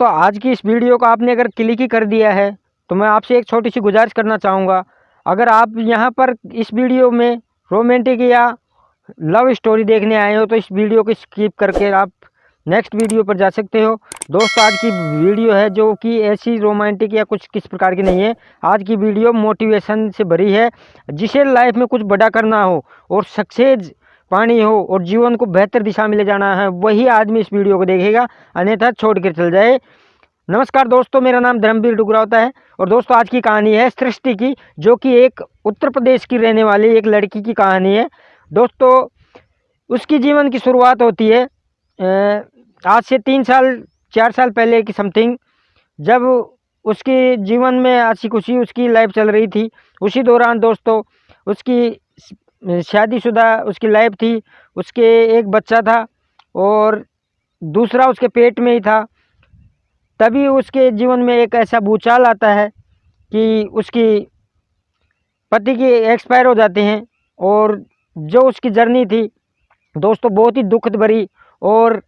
तो आज की इस वीडियो को आपने अगर क्लिक ही कर दिया है तो मैं आपसे एक छोटी सी गुजारिश करना चाहूँगा। अगर आप यहाँ पर इस वीडियो में रोमांटिक या लव स्टोरी देखने आए हो तो इस वीडियो को स्किप करके आप नेक्स्ट वीडियो पर जा सकते हो। दोस्तों, आज की वीडियो है जो कि ऐसी रोमांटिक या कुछ किस प्रकार की नहीं है। आज की वीडियो मोटिवेशन से भरी है। जिसे लाइफ में कुछ बड़ा करना हो और सक्सेस पानी हो और जीवन को बेहतर दिशा में ले जाना है, वही आदमी इस वीडियो को देखेगा, अन्यथा छोड़ कर चल जाए। नमस्कार दोस्तों, मेरा नाम धर्मवीर डुगरावता है और दोस्तों आज की कहानी है सृष्टि की, जो कि एक उत्तर प्रदेश की रहने वाली एक लड़की की कहानी है। दोस्तों, उसकी जीवन की शुरुआत होती है आज से 3 साल 4 साल पहले की समथिंग, जब उसके जीवन में अच्छी खुशी उसकी लाइफ चल रही थी। उसी दौरान दोस्तों उसकी शादीशुदा उसकी लाइफ थी। उसके एक बच्चा था और दूसरा उसके पेट में ही था। तभी उसके जीवन में एक ऐसा भूचाल आता है कि उसकी पति की एक्सपायर हो जाते हैं। और जो उसकी जर्नी थी दोस्तों बहुत ही दुखद भरी और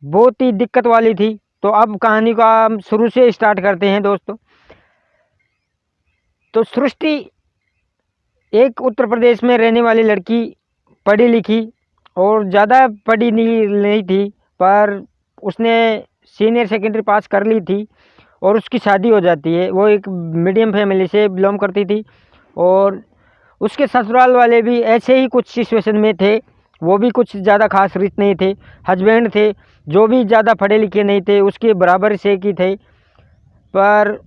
बहुत ही दिक्कत वाली थी। तो अब कहानी को हम शुरू से स्टार्ट करते हैं दोस्तों। तो सृष्टि एक उत्तर प्रदेश में रहने वाली लड़की, पढ़ी लिखी और ज़्यादा पढ़ी नहीं थी, पर उसने सीनियर सेकेंडरी पास कर ली थी और उसकी शादी हो जाती है। वो एक मीडियम फैमिली से बिलोंग करती थी और उसके ससुराल वाले भी ऐसे ही कुछ सिचुएशन में थे। वो भी कुछ ज़्यादा खास रीत नहीं थे। हस्बैंड थे जो भी ज़्यादा पढ़े लिखे नहीं थे, उसके बराबर से की थे, पर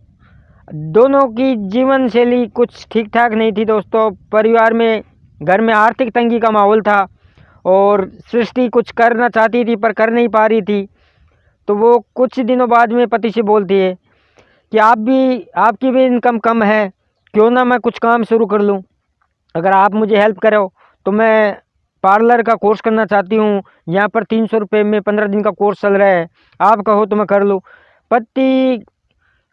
दोनों की जीवन शैली कुछ ठीक ठाक नहीं थी दोस्तों। परिवार में, घर में आर्थिक तंगी का माहौल था और सृष्टि कुछ करना चाहती थी पर कर नहीं पा रही थी। तो वो कुछ दिनों बाद में पति से बोलती है कि आपकी भी इनकम कम है, क्यों ना मैं कुछ काम शुरू कर लूँ। अगर आप मुझे हेल्प करो तो मैं पार्लर का कोर्स करना चाहती हूँ। यहाँ पर 300 रुपये में 15 दिन का कोर्स चल रहा है, आप कहो तो मैं कर लूँ। पति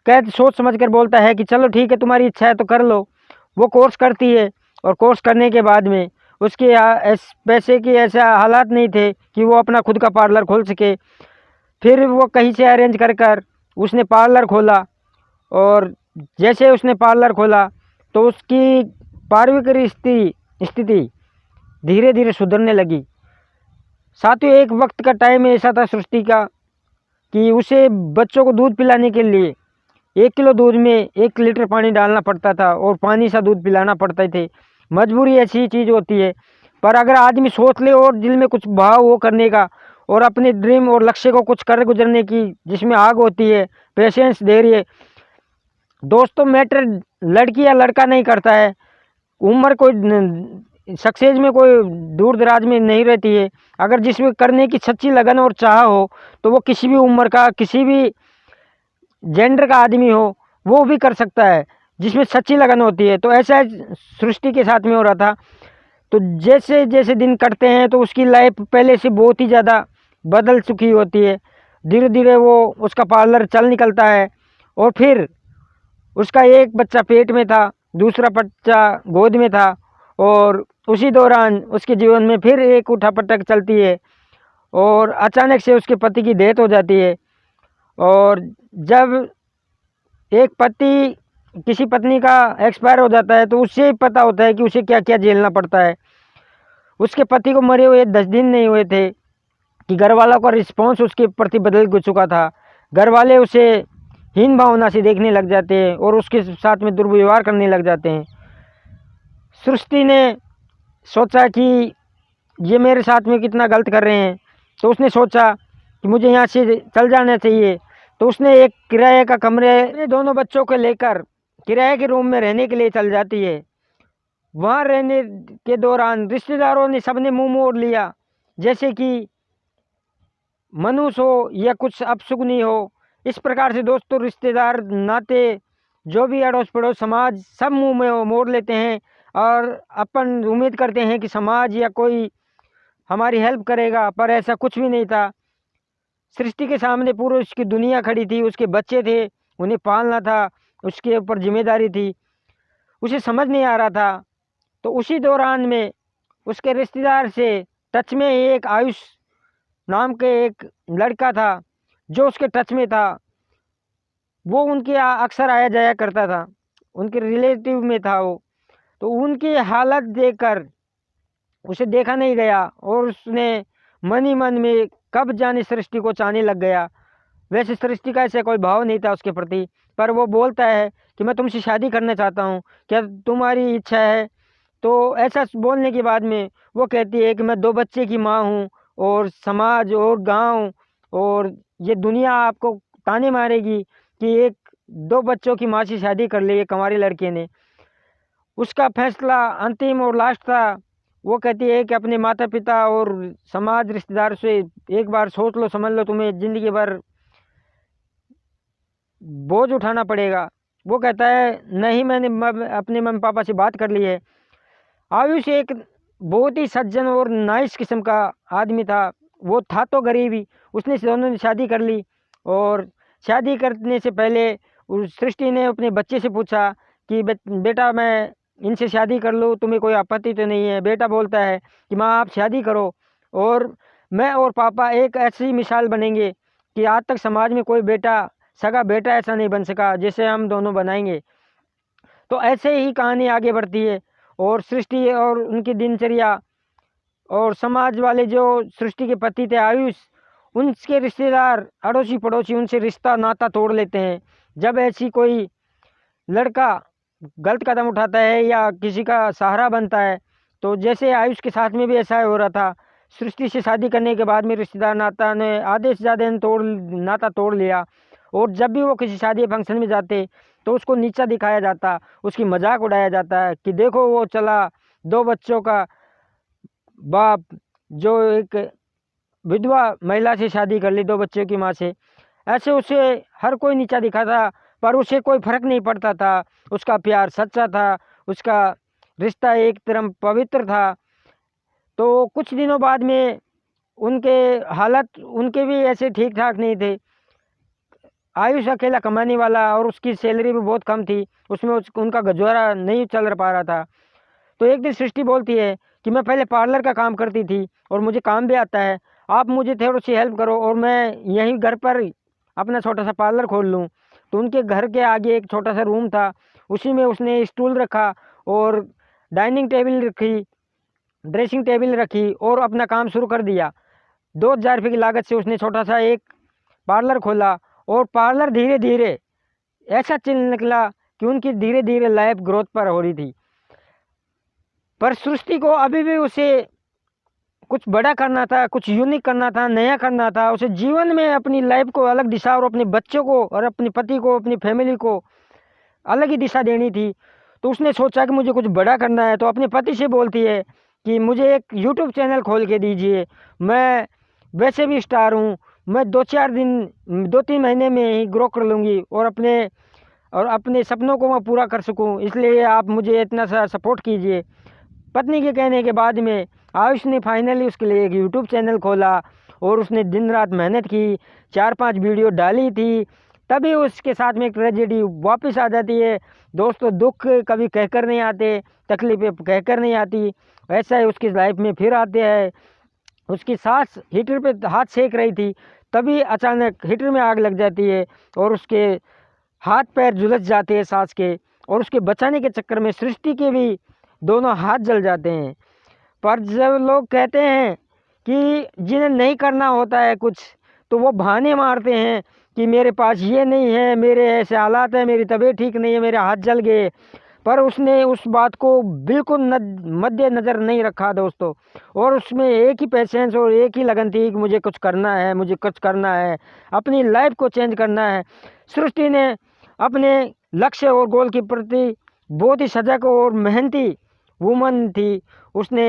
सोच समझ कर बोलता है कि चलो ठीक है, तुम्हारी इच्छा है तो कर लो। वो कोर्स करती है और कोर्स करने के बाद में उसके पैसे की ऐसा हालात नहीं थे कि वो अपना खुद का पार्लर खोल सके। फिर वो कहीं से अरेंज कर उसने पार्लर खोला और जैसे उसने पार्लर खोला तो उसकी पारिवारिक स्थिति धीरे धीरे सुधरने लगी। साथियों, एक वक्त का टाइम ऐसा था सृष्टि का कि उसे बच्चों को दूध पिलाने के लिए 1 किलो दूध में 1 लीटर पानी डालना पड़ता था और पानी सा दूध पिलाना पड़ते थे। मजबूरी ऐसी चीज़ होती है, पर अगर आदमी सोच ले और दिल में कुछ भाव वो करने का और अपने ड्रीम और लक्ष्य को कुछ कर गुजरने की, जिसमें आग होती है, पेशेंस, धैर्य। दोस्तों, मैटर लड़की या लड़का नहीं करता है, उम्र कोई सक्सेस में कोई दूर दराज में नहीं रहती है। अगर जिसमें करने की सच्ची लगन और चाह हो तो वो किसी भी उम्र का, किसी भी जेंडर का आदमी हो, वो भी कर सकता है जिसमें सच्ची लगन होती है। तो ऐसा सृष्टि के साथ में हो रहा था। तो जैसे जैसे दिन कटते हैं तो उसकी लाइफ पहले से बहुत ही ज़्यादा बदल चुकी होती है। धीरे धीरे वो उसका पार्लर चल निकलता है और फिर उसका एक बच्चा पेट में था, दूसरा बच्चा गोद में था और उसी दौरान उसके जीवन में फिर एक उठापटक चलती है और अचानक से उसके पति की डेथ हो जाती है। और जब एक पति किसी पत्नी का एक्सपायर हो जाता है तो उससे पता होता है कि उसे क्या क्या झेलना पड़ता है। उसके पति को मरे हुए 10 दिन नहीं हुए थे कि घर वालों का रिस्पॉन्स उसके प्रति बदल चुका था। घर वाले उसे हीन भावना से देखने लग जाते हैं और उसके साथ में दुर्व्यवहार करने लग जाते हैं। सृष्टि ने सोचा कि ये मेरे साथ में कितना गलत कर रहे हैं, तो उसने सोचा कि मुझे यहाँ से चल जाना चाहिए। तो उसने एक किराए का कमरे दोनों बच्चों को लेकर किराए के रूम में रहने के लिए चल जाती है। वहाँ रहने के दौरान रिश्तेदारों ने सबने मुंह मोड़ लिया, जैसे कि मनुष्य हो या कुछ अपशुगनी हो। इस प्रकार से दोस्तों रिश्तेदार, नाते, जो भी अड़ोस पड़ोस, समाज, सब मुंह में मोड़ लेते हैं और अपन उम्मीद करते हैं कि समाज या कोई हमारी हेल्प करेगा, पर ऐसा कुछ भी नहीं था। सृष्टि के सामने पूरी उसकी दुनिया खड़ी थी, उसके बच्चे थे, उन्हें पालना था, उसके ऊपर जिम्मेदारी थी। उसे समझ नहीं आ रहा था। तो उसी दौरान में उसके रिश्तेदार से टच में एक आयुष नाम के एक लड़का था जो उसके टच में था। वो उनके अक्सर आया जाया करता था, उनके रिलेटिव में था वो। तो उनकी हालत देखकर उसे देखा नहीं गया और उसने मन ही मन में कब जाने सृष्टि को चाहने लग गया। वैसे सृष्टि का ऐसा कोई भाव नहीं था उसके प्रति, पर वो बोलता है कि मैं तुमसे शादी करना चाहता हूँ, क्या तुम्हारी इच्छा है? तो ऐसा बोलने के बाद में वो कहती है कि मैं 2 बच्चे की माँ हूँ और समाज और गांव और ये दुनिया आपको ताने मारेगी कि एक 2 बच्चों की माँ से शादी कर ली एक हमारी लड़के ने। उसका फैसला अंतिम और लास्ट था। वो कहती है कि अपने माता पिता और समाज रिश्तेदार से एक बार सोच लो, समझ लो, तुम्हें ज़िंदगी भर बोझ उठाना पड़ेगा। वो कहता है नहीं, मैंने अपने मम्मी पापा से बात कर ली है। आयुष एक बहुत ही सज्जन और नाइस किस्म का आदमी था। वो था तो गरीब ही, उसने दोनों ने शादी कर ली। और शादी करने से पहले उस सृष्टि ने अपने बच्चे से पूछा कि बेटा मैं इनसे शादी कर लूँ, तुम्हें कोई आपत्ति तो नहीं है? बेटा बोलता है कि माँ आप शादी करो और मैं और पापा एक ऐसी मिसाल बनेंगे कि आज तक समाज में कोई बेटा, सगा बेटा ऐसा नहीं बन सका जैसे हम दोनों बनाएंगे। तो ऐसे ही कहानी आगे बढ़ती है और सृष्टि और उनकी दिनचर्या और समाज वाले जो सृष्टि के पति थे आयुष, उनके रिश्तेदार अड़ोसी पड़ोसी उनसे रिश्ता नाता तोड़ लेते हैं। जब ऐसी कोई लड़का गलत कदम उठाता है या किसी का सहारा बनता है, तो जैसे आयुष के साथ में भी ऐसा हो रहा था। सृष्टि से शादी करने के बाद में रिश्तेदार नाता ने आधे से ज़्यादा नाता तोड़ लिया। और जब भी वो किसी शादी फंक्शन में जाते तो उसको नीचा दिखाया जाता, उसकी मजाक उड़ाया जाता है कि देखो वो चला 2 बच्चों का बाप, जो एक विधवा महिला से शादी कर ली 2 बच्चों की माँ से। ऐसे उसे हर कोई नीचा दिखाता, पर उसे कोई फर्क नहीं पड़ता था। उसका प्यार सच्चा था, उसका रिश्ता एक तरह पवित्र था। तो कुछ दिनों बाद में उनके हालत उनके भी ऐसे ठीक ठाक नहीं थे। आयुष अकेला कमाने वाला और उसकी सैलरी भी बहुत कम थी, उसमें उनका गुजारा नहीं चल पा रहा था। तो एक दिन सृष्टि बोलती है कि मैं पहले पार्लर का काम करती थी और मुझे काम भी आता है, आप मुझे थोड़ी सी हेल्प करो और मैं यहीं घर पर अपना छोटा सा पार्लर खोल लूँ। तो उनके घर के आगे एक छोटा सा रूम था, उसी में उसने स्टूल रखा और डाइनिंग टेबल रखी, ड्रेसिंग टेबल रखी और अपना काम शुरू कर दिया। 2,000 रुपये की लागत से उसने छोटा सा एक पार्लर खोला और पार्लर धीरे धीरे ऐसा चलने निकला कि उनकी धीरे धीरे लाइफ ग्रोथ पर हो रही थी। पर सृष्टि को अभी भी उसे कुछ बड़ा करना था, कुछ यूनिक करना था, नया करना था। उसे जीवन में अपनी लाइफ को अलग दिशा और अपने बच्चों को और अपने पति को, अपनी फैमिली को अलग ही दिशा देनी थी। तो उसने सोचा कि मुझे कुछ बड़ा करना है, तो अपने पति से बोलती है कि मुझे एक यूट्यूब चैनल खोल के दीजिए, मैं वैसे भी स्टार हूँ, मैं 2-3 महीने में ही ग्रो कर लूँगी और अपने सपनों को मैं पूरा कर सकूँ, इसलिए आप मुझे इतना सा सपोर्ट कीजिए। पत्नी के कहने के बाद में आयुष ने फाइनली उसके लिए एक यूट्यूब चैनल खोला और उसने दिन रात मेहनत की, 4-5 वीडियो डाली थी। तभी उसके साथ में एक ट्रेजेडी वापस आ जाती है। दोस्तों, दुख कभी कहकर नहीं आते, तकलीफ़ें कहकर नहीं आती। ऐसा ही उसकी लाइफ में फिर आते हैं। उसकी सास हीटर पे हाथ सेक रही थी, तभी अचानक हीटर में आग लग जाती है और उसके हाथ पैर झुलस जाते हैं सास के, और उसके बचाने के चक्कर में सृष्टि के भी दोनों हाथ जल जाते हैं। पर जब लोग कहते हैं कि जिन्हें नहीं करना होता है कुछ, तो वो बहाने मारते हैं कि मेरे पास ये नहीं है, मेरे ऐसे हालात हैं, मेरी तबीयत ठीक नहीं है, मेरे हाथ जल गए। पर उसने उस बात को बिल्कुल मद्देनज़र नहीं रखा दोस्तों, और उसमें एक ही पेशेंस और एक ही लगन थी कि मुझे कुछ करना है, मुझे कुछ करना है, अपनी लाइफ को चेंज करना है। सृष्टि ने अपने लक्ष्य और गोल के प्रति बहुत ही सजग और मेहनती वूमन थी। उसने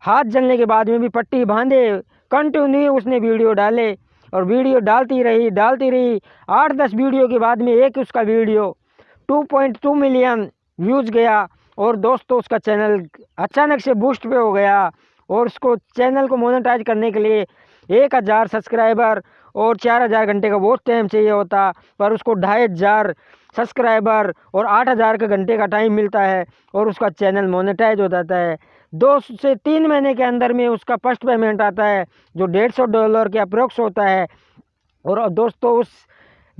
हाथ जलने के बाद में भी पट्टी बांधे, कंटिन्यू उसने वीडियो डाले और वीडियो डालती रही। 8-10 वीडियो के बाद में एक उसका वीडियो 2.2 मिलियन व्यूज़ गया और दोस्तों उसका चैनल अचानक से बूस्ट पे हो गया। और उसको चैनल को मोनेटाइज करने के लिए 1,000 सब्सक्राइबर और 4,000 घंटे का वॉच टाइम चाहिए होता, पर उसको 2,500 सब्सक्राइबर और 8,000 का घंटे का टाइम मिलता है और उसका चैनल मोनेटाइज हो जाता है। 2 से 3 महीने के अंदर में उसका फर्स्ट पेमेंट आता है, जो $150 के अप्रोक्स होता है। और दोस्तों, उस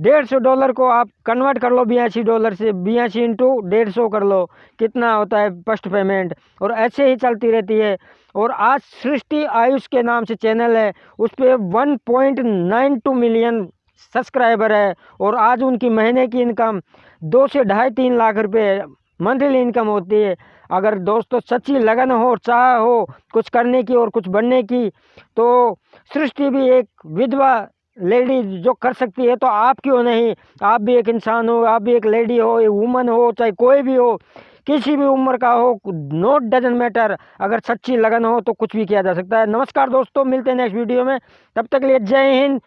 $150 को आप कन्वर्ट कर लो $82 से, 82 इंटू 150 कर लो, कितना होता है फर्स्ट पेमेंट। और ऐसे ही चलती रहती है। और आज सृष्टि आयुष के नाम से चैनल है, उस पर 1.92 मिलियन सब्सक्राइबर है। और आज उनकी महीने की इनकम 2 से 2.5-3 लाख रुपए मंथली इनकम होती है। अगर दोस्तों सच्ची लगन हो, चाह हो कुछ करने की और कुछ बनने की, तो सृष्टि भी एक विधवा लेडी जो कर सकती है, तो आप क्यों नहीं। आप भी एक इंसान हो, आप भी एक लेडी हो, एक वुमन हो, चाहे कोई भी हो, किसी भी उम्र का हो, नोट डजंट मैटर। अगर सच्ची लगन हो तो कुछ भी किया जा सकता है। नमस्कार दोस्तों, मिलते हैं नेक्स्ट वीडियो में, तब तक के लिए जय हिंद।